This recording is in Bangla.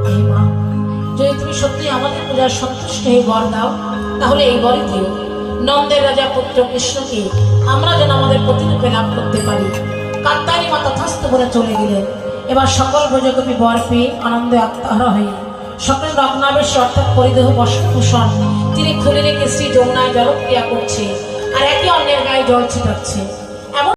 হে মা, যদি তুমি সত্যি আমাদের পূজার সন্তুষ্ট হয়ে বর দাও, তাহলে এই বরই দিও, নন্দের রাজা পুত্র কৃষ্ণকে আমরা যেন আমাদের প্রতিরূপে লাভ করতে পারি। কাত্তায়নী মা তথাস্থ বলে চলে গেলেন। এবার সকল ব্রজগোপী বর পেয়ে আনন্দে আত্মহারা হয়ে সকল রত্নাবেশ অর্থাৎ পরিদেহ বস্ত্রভূষণ তিনি খুলে রেখে শ্রী যমুনায় জলক্রিয়া করছে, আর একে অন্যের গায়ে জল ছিটাচ্ছে।